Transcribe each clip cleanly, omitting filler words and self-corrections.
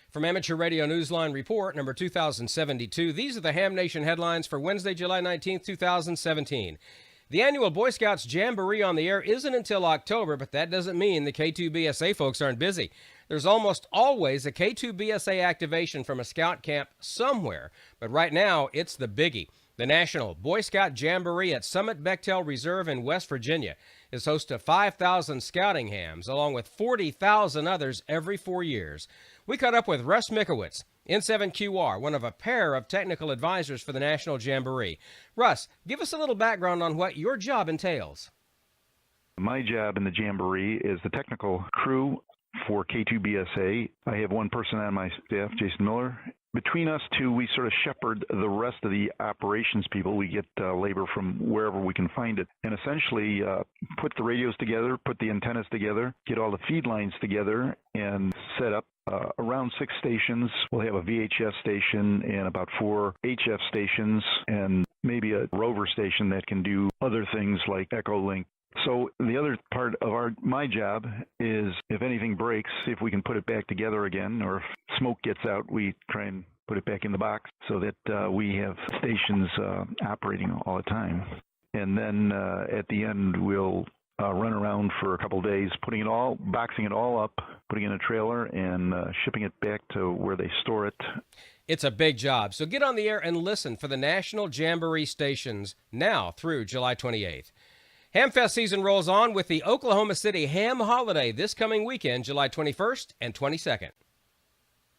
From Amateur Radio Newsline Report, number 2072, these are the Ham Nation headlines for Wednesday, July 19th, 2017. The annual Boy Scouts Jamboree on the air isn't until October, but that doesn't mean the K2BSA folks aren't busy. There's almost always a K2BSA activation from a scout camp somewhere, but right now it's the biggie. The National Boy Scout Jamboree at Summit Bechtel Reserve in West Virginia is host to 5,000 scouting hams, along with 40,000 others every 4 years. We caught up with Russ Mikowitz, N7QR, one of a pair of technical advisors for the National Jamboree. Russ, give us a little background on what your job entails. My job in the Jamboree is the technical crew for K2BSA. I have one person on my staff, Jason Miller. Between us two, we sort of shepherd the rest of the operations people. We get labor from wherever we can find it, and essentially put the radios together, put the antennas together, get all the feed lines together, and set up around 6 stations. We'll have a VHF station and about 4 HF stations, and maybe a rover station that can do other things like Echolink. So the other part of my job is, if anything breaks, if we can put it back together again, or if smoke gets out, we try and put it back in the box so that we have stations operating all the time. And then at the end, we'll run around for a couple of days, boxing it all up, putting it in a trailer, and shipping it back to where they store it. It's a big job, so get on the air and listen for the National Jamboree stations now through July 28th. Hamfest season rolls on with the Oklahoma City Ham Holiday this coming weekend, July 21st and 22nd.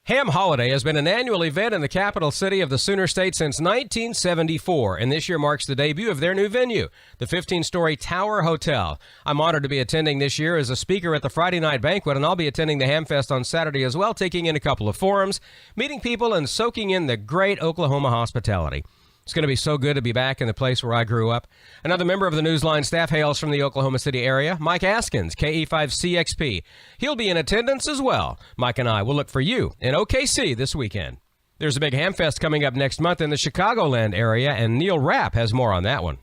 Ham Holiday has been an annual event in the capital city of the Sooner State since 1974, and this year marks the debut of their new venue, the 15-story Tower Hotel. I'm honored to be attending this year as a speaker at the Friday night banquet, and I'll be attending the Hamfest on Saturday as well, taking in a couple of forums, meeting people, and soaking in the great Oklahoma hospitality. It's going to be so good to be back in the place where I grew up. Another member of the Newsline staff hails from the Oklahoma City area, Mike Askins, KE5CXP. He'll be in attendance as well. Mike and I will look for you in OKC this weekend. There's a big Hamfest coming up next month in the Chicagoland area, and Neil Rapp has more on that one.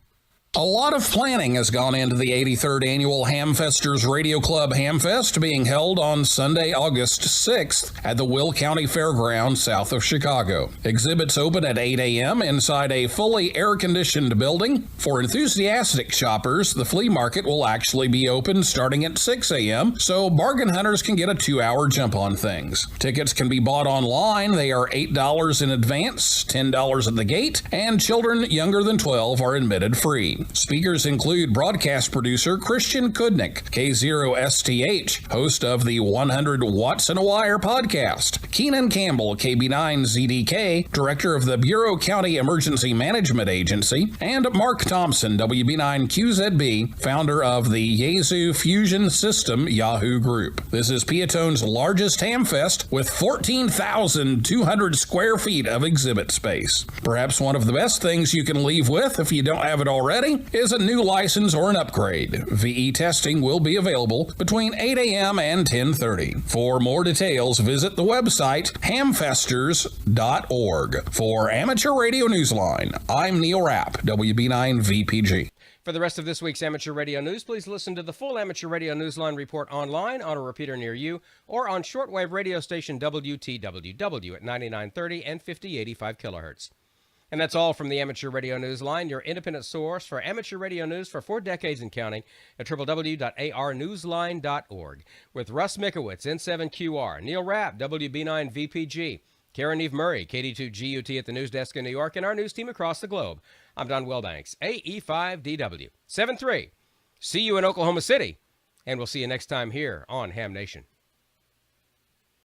A lot of planning has gone into the 83rd Annual Hamfesters Radio Club Hamfest, being held on Sunday, August 6th at the Will County Fairgrounds south of Chicago. Exhibits open at 8 a.m. inside a fully air-conditioned building. For enthusiastic shoppers, the flea market will actually be open starting at 6 a.m., so bargain hunters can get a 2-hour jump on things. Tickets can be bought online. They are $8 in advance, $10 at the gate, and children younger than 12 are admitted free. Speakers include broadcast producer Christian Kudnick, K0STH, host of the 100 Watts in a Wire podcast, Keenan Campbell, KB9ZDK, director of the Bureau County Emergency Management Agency, and Mark Thompson, WB9QZB, founder of the Yazoo Fusion System Yahoo Group. This is Peatone's largest Hamfest with 14,200 square feet of exhibit space. Perhaps one of the best things you can leave with, if you don't have it already, is a new license or an upgrade. VE testing will be available between 8 a.m. and 10:30. For more details, visit the website hamfesters.org. For Amateur Radio Newsline, I'm Neil Rapp, WB9VPG. For the rest of this week's Amateur Radio News, please listen to the full Amateur Radio Newsline report online, on a repeater near you, or on shortwave radio station WTWW at 9930 and 5085 kilohertz. And that's all from the Amateur Radio Newsline, your independent source for amateur radio news for 4 decades and counting at www.arnewsline.org. With Russ Mikowitz, N7QR, Neil Rapp, WB9VPG, Karen Eve Murray, KD2GUT at the news desk in New York, and our news team across the globe. I'm Don Welbanks, AE5DW. 7-3. See you in Oklahoma City, and we'll see you next time here on Ham Nation.